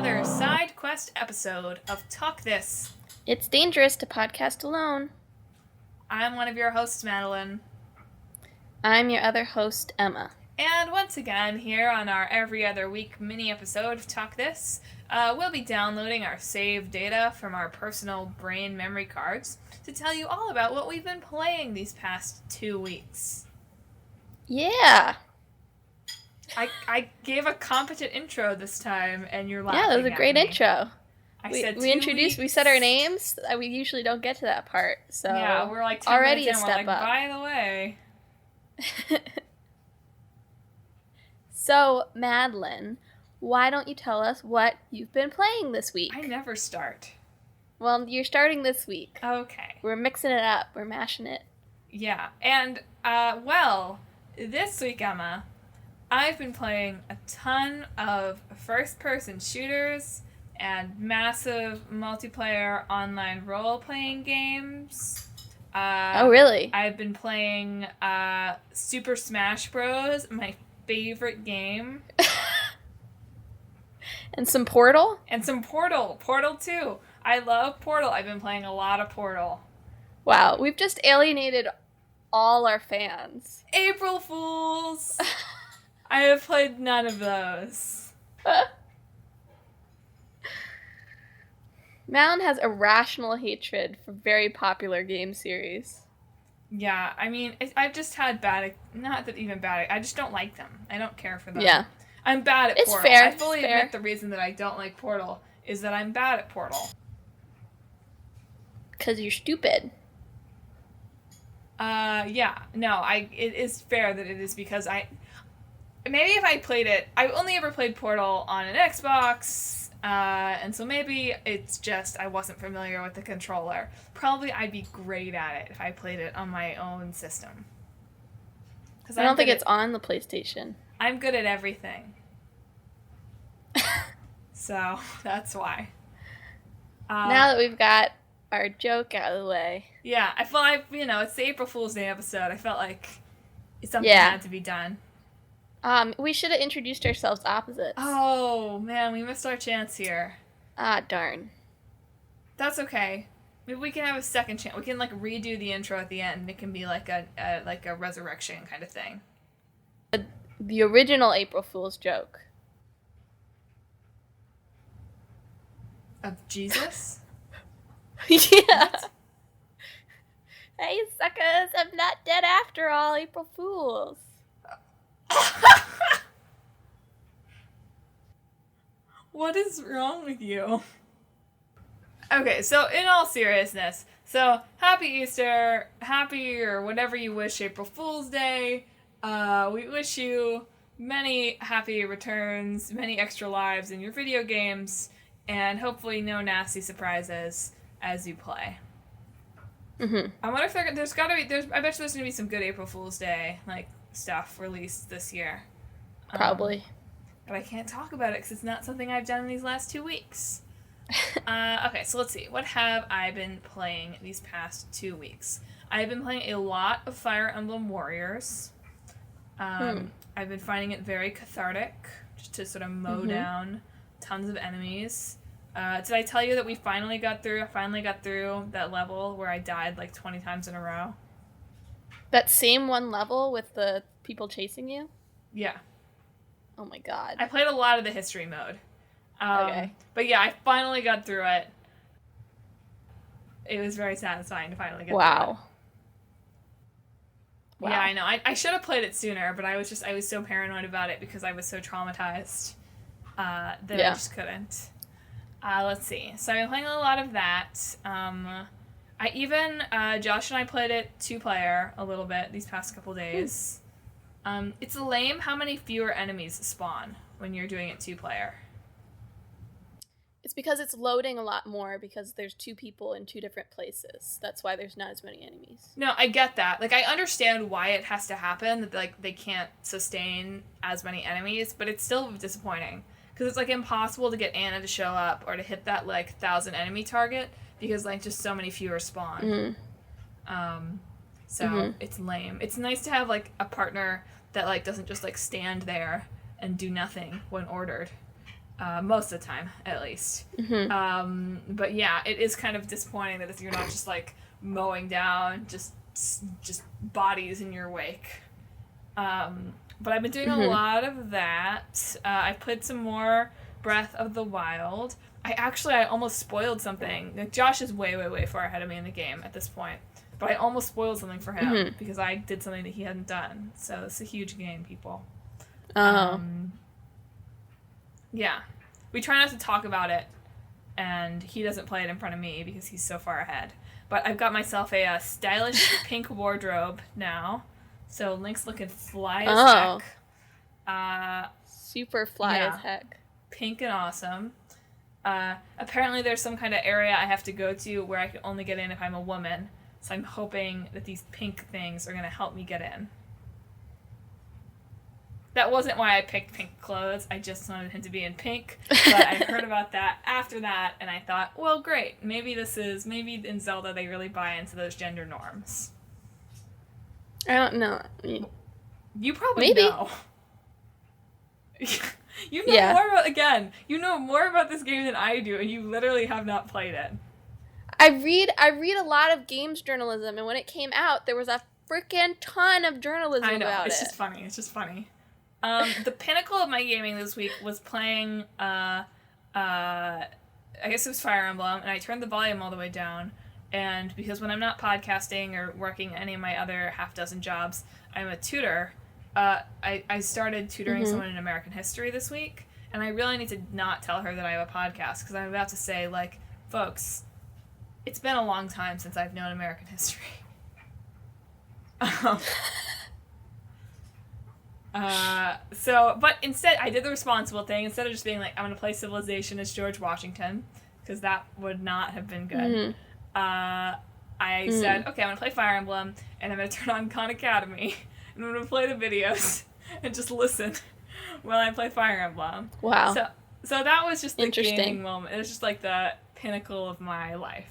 another side quest episode of Talk This. It's dangerous to podcast alone. I'm one of your hosts, Madelyn. I'm your other host, Emma. And once again, here on our every other week mini episode of Talk This, we'll be downloading our saved data from our personal brain memory cards to tell you all about what we've been playing these past 2 weeks. Yeah. I gave a competent intro this time, and you're laughing. Yeah, that was a great intro. We introduced, we said our names. We usually don't get to that part, so yeah, we're like 10 already minutes in, a step we're like, up. by the way. So, Madelyn, why don't you tell us what you've been playing this week? I never start. Well, you're starting this week. Okay. We're mixing it up. We're mashing it. Yeah, and, this week, Emma, I've been playing a ton of first-person shooters and massive multiplayer online role-playing games. Oh, really? I've been playing Super Smash Bros., my favorite game. And some Portal? And some Portal. Portal 2. I love Portal. I've been playing a lot of Portal. Wow, we've just alienated all our fans. April Fools! I have played none of those. Madelyn has irrational hatred for very popular game series. Yeah, I mean, I've just had bad... Not that even bad... I just don't like them. I don't care for them. Yeah. I'm bad at It's Portal. fair. I fully It's fair. admit the reason that I don't like Portal is that I'm bad at Portal. Because you're stupid. Yeah. No, it is fair that it is because maybe if I played it... I've only ever played Portal on an Xbox, and so maybe it's just I wasn't familiar with the controller. Probably I'd be great at it if I played it on my own system. I don't think it's on the PlayStation. I'm good at everything. So, that's why. Now that we've got our joke out of the way. Yeah, I feel like, it's the April Fool's Day episode. I felt like something had to be done. We should have introduced ourselves opposites. Oh, man, we missed our chance here. Ah, darn. That's okay. Maybe we can have a second chance. We can, redo the intro at the end. It can be like a resurrection kind of thing. The original April Fool's joke. Of Jesus? Yeah. Hey, suckers, I'm not dead after all, April Fools. What is wrong with you? Okay, so in all seriousness, happy Easter, happy or whatever you wish April Fool's Day. We wish you many happy returns, many extra lives in your video games, and hopefully no nasty surprises as you play. Mm-hmm. I wonder if I bet you there's gonna be some good April Fool's Day, stuff released this year. Probably. But I can't talk about it because it's not something I've done in these last 2 weeks. Okay, so let's see. What have I been playing these past 2 weeks? I've been playing a lot of Fire Emblem Warriors. I've been finding it very cathartic, just to sort of mow down tons of enemies. Did I tell you that I finally got through that level where I died 20 times in a row? That same one level with the people chasing you? Yeah. Oh my god. I played a lot of the history mode. Okay. But yeah, I finally got through it. It was very satisfying to finally get through it. Wow. Yeah, I know. I should have played it sooner, but I was so paranoid about it because I was so traumatized that I just couldn't. Let's see. So I've been playing a lot of that. Josh and I played it 2-player a little bit these past couple days. It's lame how many fewer enemies spawn when you're doing it 2-player. It's because it's loading a lot more because there's 2 people in 2 different places. That's why there's not as many enemies. No, I get that. I understand why it has to happen, that, they can't sustain as many enemies, but it's still disappointing. Because it's, impossible to get Anna to show up or to hit that, 1,000 enemy target because, just so many fewer spawn. So it's lame. It's nice to have, a partner that, doesn't just, stand there and do nothing when ordered. most of the time, at least. But yeah, it is kind of disappointing that you're not just like mowing down just bodies in your wake. But I've been doing a lot of that. I played some more Breath of the Wild. I almost spoiled something. Like, Josh is way, way, way far ahead of me in the game at this point. But I almost spoiled something for him because I did something that he hadn't done. So it's a huge game, people. Yeah. We try not to talk about it, and he doesn't play it in front of me because he's so far ahead. But I've got myself a stylish pink wardrobe now. So Link's looking fly as heck. Super fly as heck. Pink and awesome. Apparently there's some kind of area I have to go to where I can only get in if I'm a woman. So I'm hoping that these pink things are going to help me get in. That wasn't why I picked pink clothes. I just wanted him to be in pink. But I heard about that after that, and I thought, well, great. Maybe in Zelda they really buy into those gender norms. I don't know. You probably know. You know more about this game than I do, and you literally have not played it. I read a lot of games journalism, and when it came out, there was a freaking ton of journalism about it. I know, it's just funny. The pinnacle of my gaming this week was playing, I guess it was Fire Emblem, and I turned the volume all the way down, and because when I'm not podcasting or working any of my other half dozen jobs, I'm a tutor. I started tutoring someone in American history this week, and I really need to not tell her that I have a podcast, because I'm about to say, like, folks, it's been a long time since I've known American history. But instead, I did the responsible thing. Instead of just being like, I'm going to play Civilization as George Washington, because that would not have been good. I said, okay, I'm going to play Fire Emblem, and I'm going to turn on Khan Academy, and I'm going to play the videos, and just listen while I play Fire Emblem. Wow. So that was just the gaming moment. It was just like the pinnacle of my life.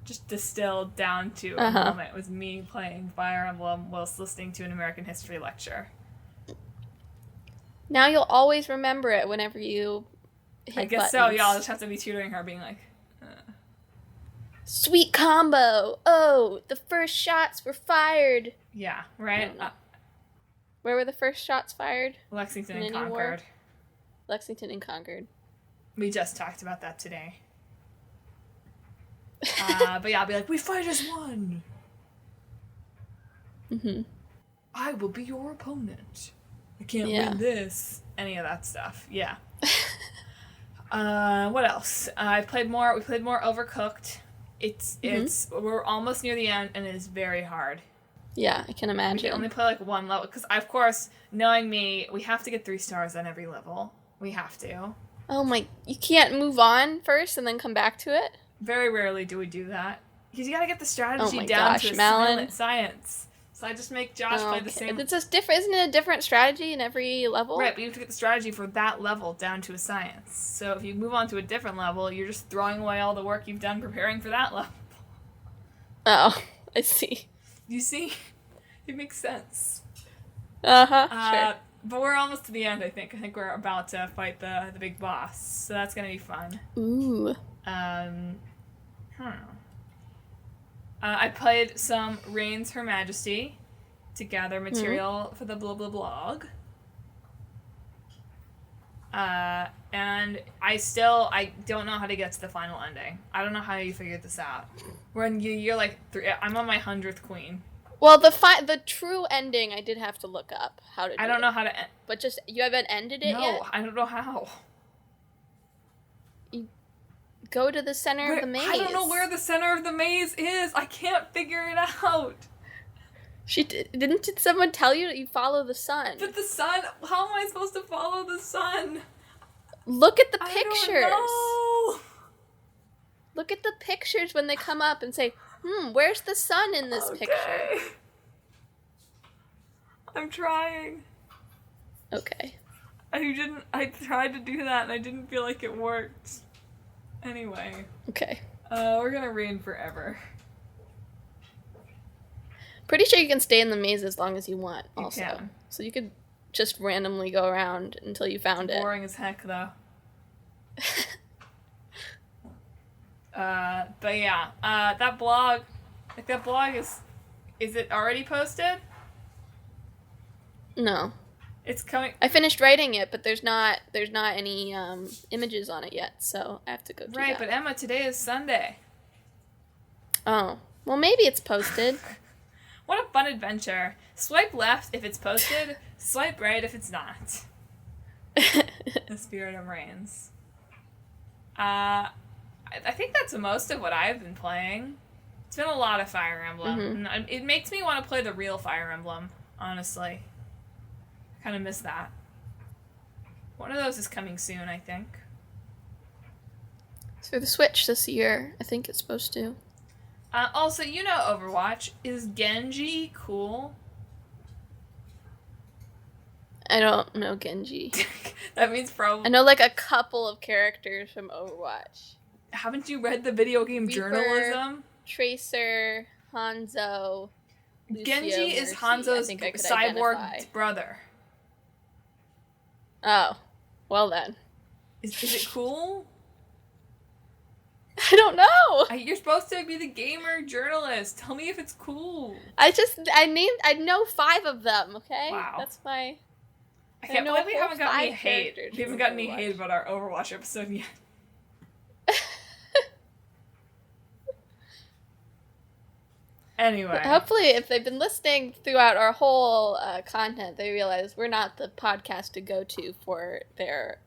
Just distilled down to a moment with me playing Fire Emblem whilst listening to an American history lecture. Now you'll always remember it whenever you hit I guess buttons. so, yeah, I'll just have to be tutoring her, being like, Sweet combo! Oh, the first shots were fired! Yeah, right? Where were the first shots fired? Lexington and Concord. Lexington and Concord. We just talked about that today. But yeah, I'll be like, we fight as one! I will be your opponent. I can't win this. Any of that stuff. Yeah. What else? We played more Overcooked. We're almost near the end, and it is very hard. Yeah, I can imagine. We can only play like one level, because of course, knowing me, we have to get 3 stars on every level. We have to. Oh my, you can't move on first and then come back to it? Very rarely do we do that. Because you gotta get the strategy down to a silent science. So I just make Josh play the same... Isn't it a different strategy in every level? Right, but you have to get the strategy for that level down to a science. So if you move on to a different level, you're just throwing away all the work you've done preparing for that level. Oh, I see. You see? It makes sense. Sure. But we're almost to the end, I think. I think we're about to fight the big boss. So that's gonna be fun. Ooh. I played some Reigns Her Majesty to gather material for the blah blah blog. And I don't know how to get to the final ending. I don't know how you figured this out. When you're like, I'm on my 100th queen. Well, the true ending I did have to look up how to do. I don't know how to end. But just, you haven't ended it yet? No, I don't know how. You go to the center of the maze. I don't know where the center of the maze is. I can't figure it out. Didn't someone tell you that you follow the sun? But the sun, how am I supposed to follow the sun? Look at the pictures. I don't know. Look at the pictures when they come up and say, where's the sun in this picture? I'm trying. Okay. I tried to do that and I didn't feel like it worked. Anyway. Okay. We're gonna reign forever. Pretty sure you can stay in the maze as long as you want, also. You can. So you could just randomly go around until you found it. Boring as heck, though. But yeah, that blog, is it already posted? No. It's coming. I finished writing it, but there's not any images on it yet, so I have to go do Right, that. but Emma, today is Sunday. Oh. Well, maybe it's posted. What a fun adventure. Swipe left if it's posted, swipe right if it's not. The spirit of reigns. I think that's most of what I've been playing. It's been a lot of Fire Emblem. Mm-hmm. And it makes me want to play the real Fire Emblem, honestly. I kind of miss that. One of those is coming soon, I think. It's for the Switch this year. I think it's supposed to. Also, you know Overwatch. Is Genji cool? I don't know Genji. That means probably... I know like a couple of characters from Overwatch. Haven't you read the video game Reaper, journalism? Tracer, Hanzo, Lucio, Genji is Mercy. Hanzo's cyborg identify. brother. Oh. Well then. Is it cool? I don't know. You're supposed to be the gamer journalist. Tell me if it's cool. I know 5 of them, okay? Wow. That's my... I can't believe we haven't gotten any 5 hate. characters We haven't from gotten any Overwatch. hate about our Overwatch episode yet. Anyway. Hopefully, if they've been listening throughout our whole content, they realize we're not the podcast to go to for their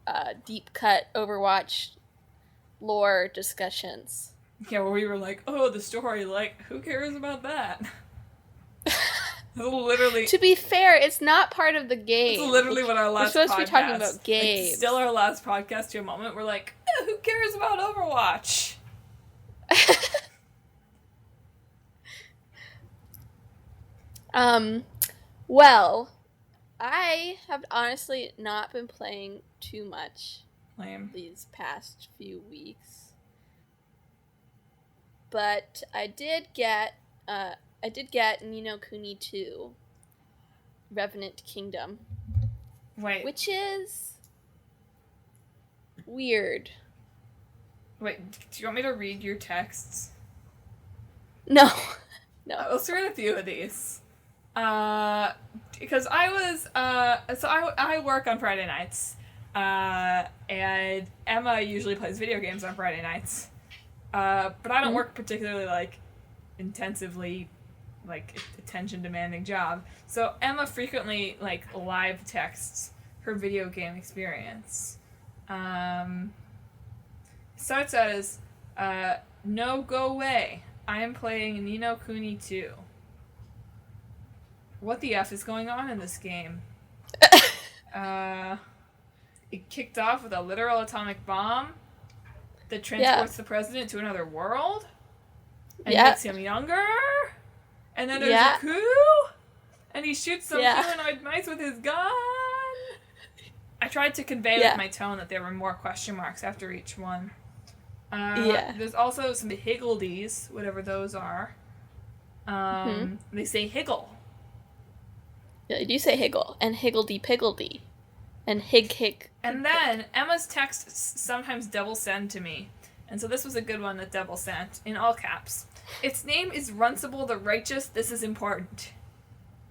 deep-cut Overwatch lore discussions. Yeah, where we were like, oh, the story, like, who cares about that? Literally. To be fair, it's not part of the game. It's literally what our last podcast... We're supposed to be talking about games. Like, still our last podcast to a moment, we're like, who cares about Overwatch? Well, I have honestly not been playing too much Lame. these past few weeks. But I did get Ni no Kuni 2, Revenant Kingdom. Wait. Which is weird. Wait, do you want me to read your texts? No. No. Let's read a few of these. Because I was, so I work on Friday nights, and Emma usually plays video games on Friday nights, but I don't work particularly, like, intensively, like, attention-demanding job, so Emma frequently, like, live texts her video game experience. Starts out as, no, go away. I am playing Ni no Kuni 2. What the F is going on in this game? It kicked off with a literal atomic bomb that transports the president to another world and makes him younger. And then there's a coup, and he shoots some humanoid mice with his gun. I tried to convey with my tone that there were more question marks after each one. There's also some higgledies, whatever those are. They say higgle. Yeah, they do say higgle, and higgledy-piggledy, and hig. And then, Emma's texts sometimes double send to me. And so this was a good one that double sent, in all caps. Its name is Runcible the Righteous, this is important.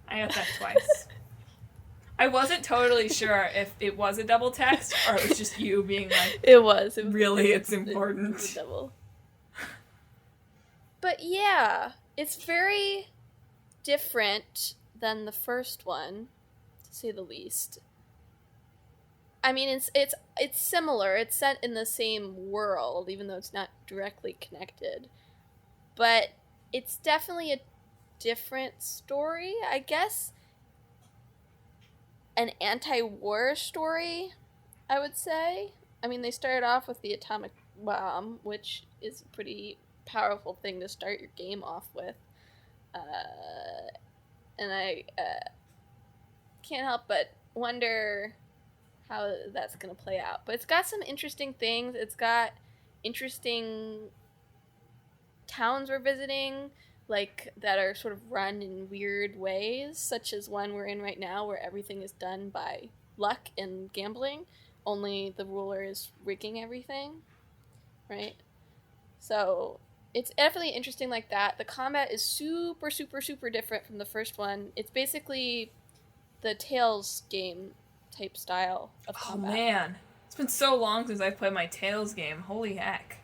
I got that twice. I wasn't totally sure if it was a double text, or it was just you being like... It was really, it's important. It was a double. But yeah, it's very different than the first one, to say the least. I mean, it's similar. It's set in the same world, even though it's not directly connected. But it's definitely a different story, I guess. An anti-war story, I would say. I mean, they started off with the atomic bomb, which is a pretty powerful thing to start your game off with. And I can't help but wonder how that's going to play out. But it's got some interesting things. It's got interesting towns we're visiting, like, that are sort of run in weird ways, such as one we're in right now where everything is done by luck and gambling, only the ruler is rigging everything, right? So it's definitely interesting like that. The combat is super, super, super different from the first one. It's basically the Tales game type style of Oh combat. man, it's been so long since I've played my Tales game. Holy heck.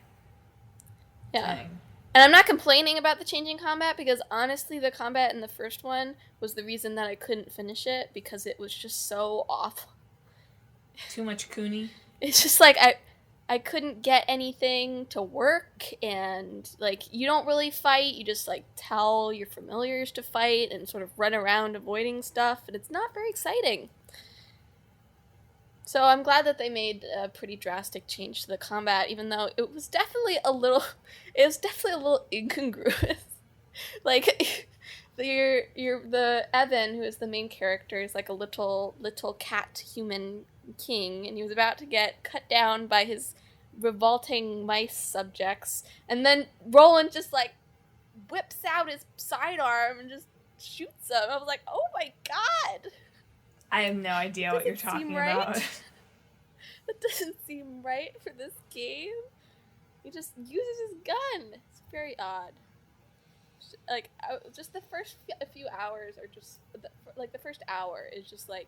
Yeah. Dang. And I'm not complaining about the changing combat because honestly the combat in the first one was the reason that I couldn't finish it because it was just so awful. Too much Cooney. It's just like I couldn't get anything to work, and like you don't really fight, you just like tell your familiars to fight and sort of run around avoiding stuff, and it's not very exciting. So I'm glad that they made a pretty drastic change to the combat, even though it was definitely a little incongruous. Like the Evan, who is the main character, is like a little cat human king, and he was about to get cut down by his revolting mice subjects, and then Roland just like whips out his sidearm and just shoots him. I was like, oh my god! I have no idea what you're talking about. That doesn't seem right for this game. He just uses his gun. It's very odd. Like, just the first few hours are just like the first hour is just like.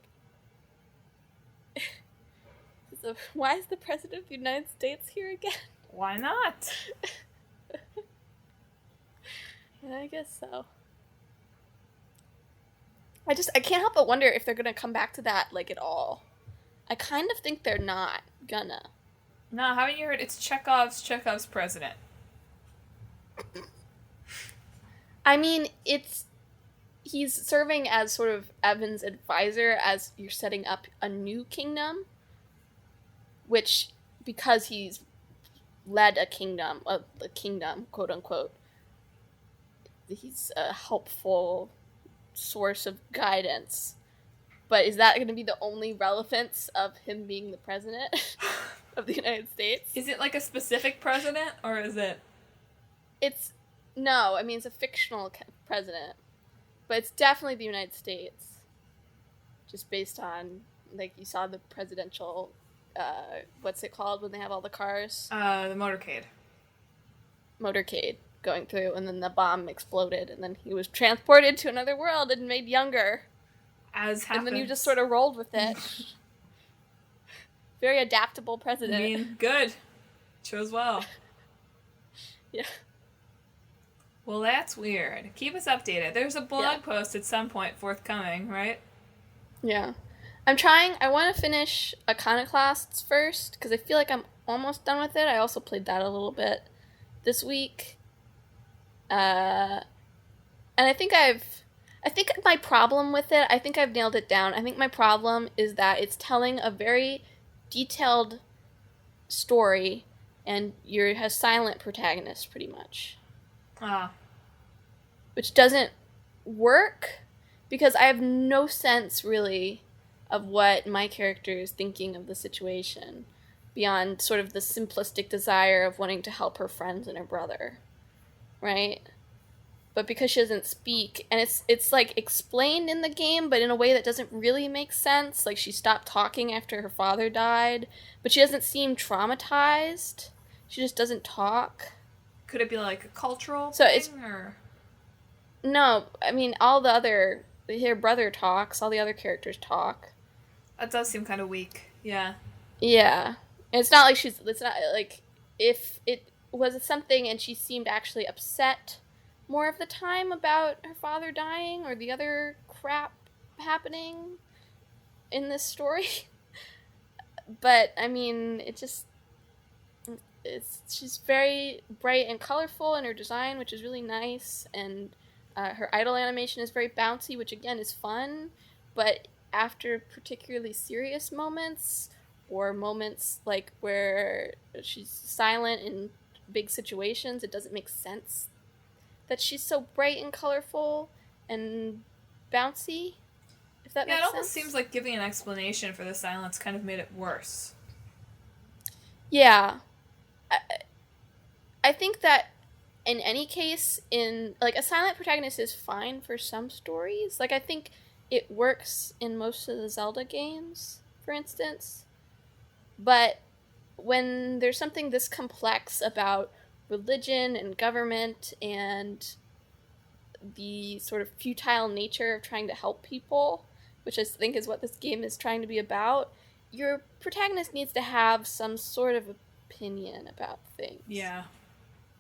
So why is the President of the United States here again? Why not? Yeah, I guess so. I can't help but wonder if they're gonna come back to that like at all. I kind of think they're not gonna. No, haven't you heard? It's Chekhov's president. I mean, he's serving as sort of Evan's advisor as you're setting up a new kingdom, which, because he's led a kingdom, quote unquote, he's a helpful source of guidance. But is that going to be the only relevance of him being the president of the United States? Is it like a specific president, or is it? No, I mean, it's a fictional president. But it's definitely the United States. Just based on, like, you saw the presidential, what's it called when they have all the cars? The motorcade. Motorcade going through, and then the bomb exploded, and then he was transported to another world and made younger. As happens. And then you just sort of rolled with it. Very adaptable president. I mean, good. Chose well. Yeah. Well, that's weird. Keep us updated. There's a blog post at some point forthcoming, right? Yeah. I want to finish Iconoclasts first, because I feel like I'm almost done with it. I also played that a little bit this week. And I think my problem with it, I think I've nailed it down. I think my problem is that it's telling a very detailed story, and you're a silent protagonist, pretty much. Ah. Which doesn't work, because I have no sense, really, of what my character is thinking of the situation, beyond sort of the simplistic desire of wanting to help her friends and her brother. Right? But because she doesn't speak, and it's like explained in the game, but in a way that doesn't really make sense. Like, she stopped talking after her father died, but she doesn't seem traumatized. She just doesn't talk. Could it be like a cultural thing, or? No, I mean, her brother talks, all the other characters talk. That does seem kind of weak, yeah. Yeah. And it's not like if it was something and she seemed actually upset more of the time about her father dying or the other crap happening in this story. But, I mean, she's very bright and colorful in her design, which is really nice, and her idle animation is very bouncy, which again is fun, but after particularly serious moments, or moments like where she's silent in big situations, it doesn't make sense that she's so bright and colorful and bouncy, if that makes sense. Yeah, it almost seems like giving an explanation for the silence kind of made it worse. Yeah. I think that in any case, like, a silent protagonist is fine for some stories. Like, I think it works in most of the Zelda games, for instance. But when there's something this complex about religion and government and the sort of futile nature of trying to help people, which I think is what this game is trying to be about, your protagonist needs to have some sort of opinion about things. Yeah.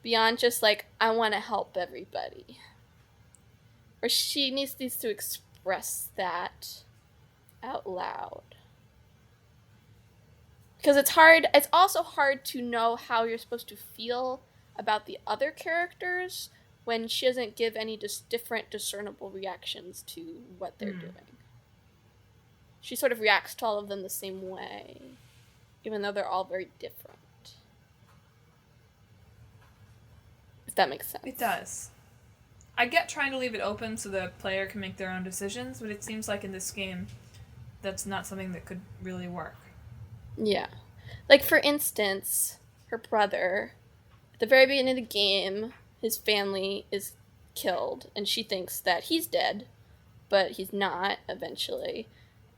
Beyond just like, I want to help everybody. Or she needs to express that out loud. Because it's also hard to know how you're supposed to feel about the other characters when she doesn't give any different discernible reactions to what they're doing. She sort of reacts to all of them the same way, even though they're all very different. If that makes sense. It does. I get trying to leave it open so the player can make their own decisions, but it seems like in this game, that's not something that could really work. Yeah. Like, for instance, her brother, at the very beginning of the game, his family is killed, and she thinks that he's dead, but he's not, eventually.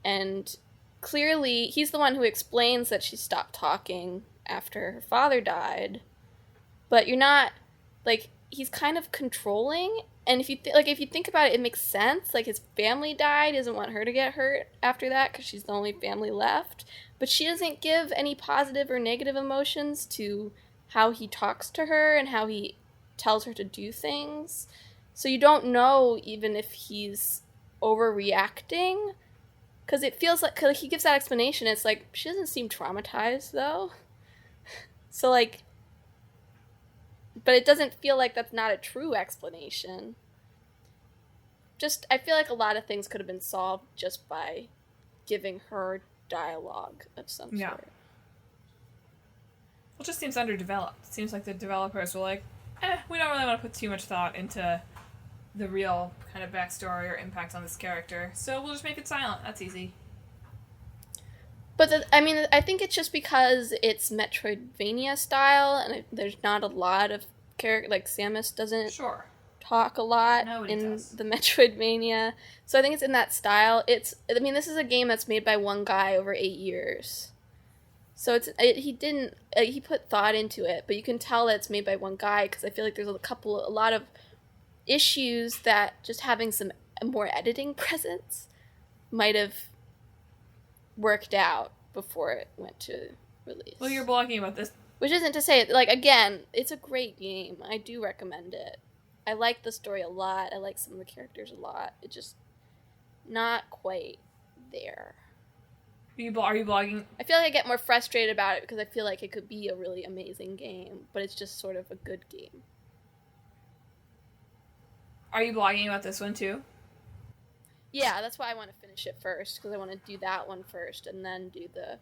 And clearly, he's the one who explains that she stopped talking after her father died, but you're not, like, he's kind of controlling, and if you if you think about it, it makes sense. Like, his family died, he doesn't want her to get hurt after that because she's the only family left, but she doesn't give any positive or negative emotions to how he talks to her and how he tells her to do things. So you don't know even if he's overreacting, because it feels like, cause he gives that explanation, it's like, she doesn't seem traumatized though. So like, but it doesn't feel like that's not a true explanation. Just, I feel like a lot of things could have been solved just by giving her dialogue of some sort. Well, it just seems underdeveloped. It seems like the developers were like, we don't really want to put too much thought into the real kind of backstory or impact on this character, so we'll just make it silent. That's easy. But, I think it's just because it's Metroidvania style, and there's not a lot of character, like, Samus doesn't talk a lot the Metroidvania. So I think it's in that style. This is a game that's made by one guy over 8 years. So he put thought into it, but you can tell that it's made by one guy, because I feel like there's a lot of issues that just having some more editing presence might have worked out before it went to release. Well, you're blogging about this. Which isn't to say, like, again, it's a great game. I do recommend it. I like the story a lot. I like some of the characters a lot. It's just not quite there. Are you blogging? I feel like I get more frustrated about it because I feel like it could be a really amazing game, but it's just sort of a good game. Are you blogging about this one too? Yeah, that's why I want to finish it first, because I want to do that one first and then do the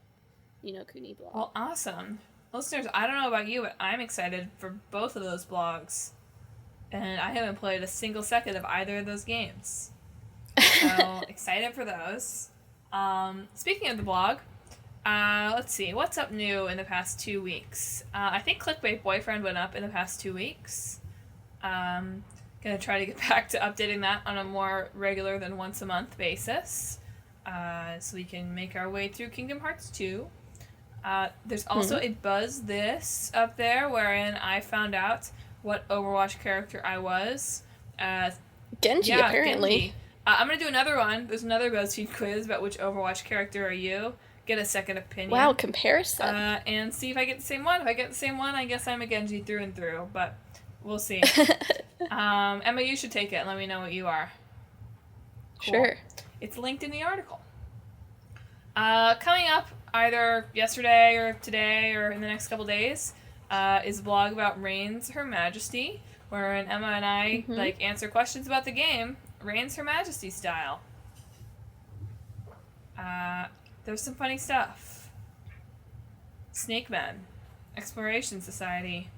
Ni no Kuni blog. Well, awesome. Listeners, I don't know about you, but I'm excited for both of those blogs. And I haven't played a single second of either of those games. So, excited for those. Speaking of the blog, let's see, what's up new in the past 2 weeks? I think Clickbait Boyfriend went up in the past 2 weeks. Gonna try to get back to updating that on a more regular than once a month basis, so we can make our way through Kingdom Hearts 2. There's also a Buzz This up there, wherein I found out what Overwatch character I was. Genji, apparently. Genji. I'm gonna do another one. There's another BuzzFeed quiz about which Overwatch character are you. Get a second opinion. Wow, comparison. And see if I get the same one. If I get the same one, I guess I'm a Genji through and through, but we'll see. Emma, you should take it and let me know what you are. Cool. Sure. It's linked in the article. Coming up either yesterday or today or in the next couple days is a blog about Reigns Her Majesty, wherein Emma and I answer questions about the game Reigns Her Majesty style. There's some funny stuff. Snake Men, Exploration Society,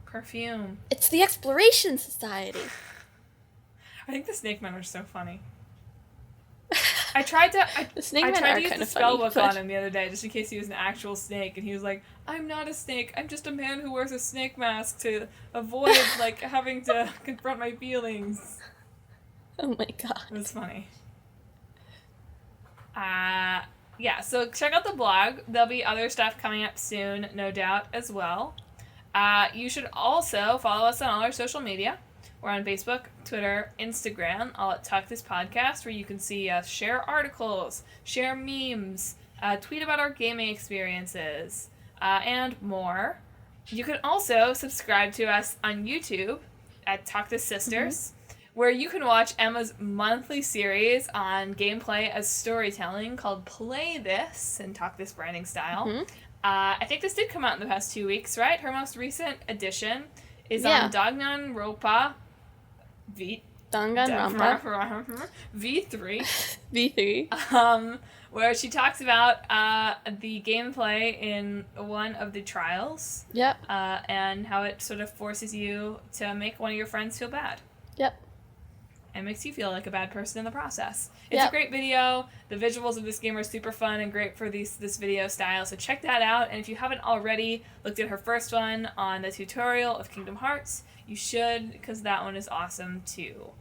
Perfume. It's the Exploration Society. I think the Snake Men are so funny. I tried to use the spellbook on him the other day just in case he was an actual snake, and he was like, "I'm not a snake. I'm just a man who wears a snake mask to avoid having to confront my feelings." Oh my god. It was funny. Yeah, so check out the blog. There'll be other stuff coming up soon, no doubt, as well. You should also follow us on all our social media. We're on Facebook, Twitter, Instagram, all at Talk This Podcast, where you can see us share articles, share memes, tweet about our gaming experiences, and more. You can also subscribe to us on YouTube at Talk This Sisters, where you can watch Emma's monthly series on gameplay as storytelling called Play This and Talk This branding style. I think this did come out in the past 2 weeks, right? Her most recent edition is on Danganronpa Danganronpa V3. V3. Where she talks about the gameplay in one of the trials. Yep. And how it sort of forces you to make one of your friends feel bad. Yep. And makes you feel like a bad person in the process. It's a great video. The visuals of this game are super fun and great for this video style, so check that out. And if you haven't already looked at her first one on the tutorial of Kingdom Hearts, you should, because that one is awesome too.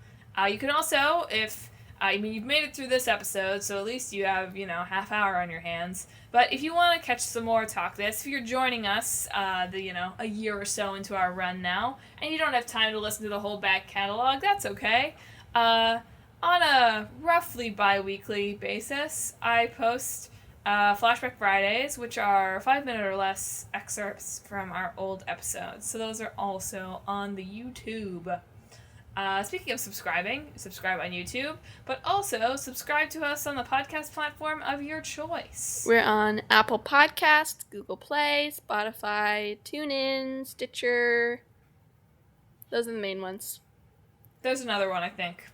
You can also, if you've made it through this episode, so at least you have, half hour on your hands. But if you want to catch some more Talk This, if you're joining us, a year or so into our run now, and you don't have time to listen to the whole back catalog, that's okay. On a roughly bi-weekly basis, I post Flashback Fridays, which are 5-minute or less excerpts from our old episodes. So those are also on the YouTube. Speaking of subscribing, subscribe on YouTube, but also subscribe to us on the podcast platform of your choice. We're on Apple Podcasts, Google Play, Spotify, TuneIn, Stitcher. Those are the main ones. There's another one, I think.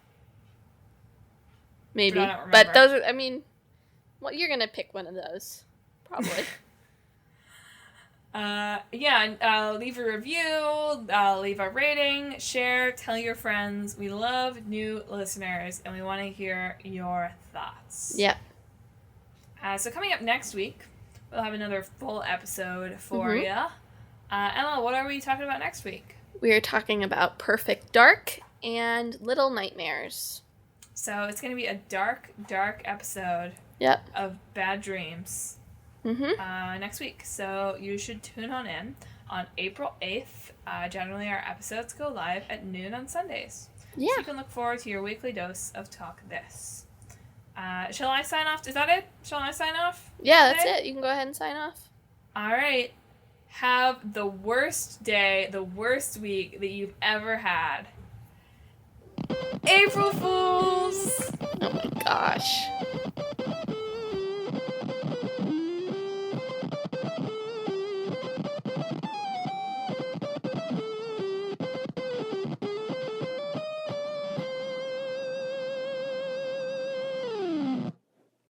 Maybe. But I don't remember. But those are, you're going to pick one of those. Probably. Leave a review, leave a rating, share, tell your friends. We love new listeners, and we want to hear your thoughts. Yep. So coming up next week, we'll have another full episode for you. Emma, what are we talking about next week? We are talking about Perfect Dark and Little Nightmares. So it's going to be a dark, dark episode of Bad Dreams next week. So you should tune on April 8th. Generally, our episodes go live at noon on Sundays. Yeah. So you can look forward to your weekly dose of Talk This. Shall I sign off? Is that it? Shall I sign off? Yeah, today? that's it. You can go ahead and sign off. All right. Have the worst day, the worst week that you've ever had. April Fools! Oh my gosh.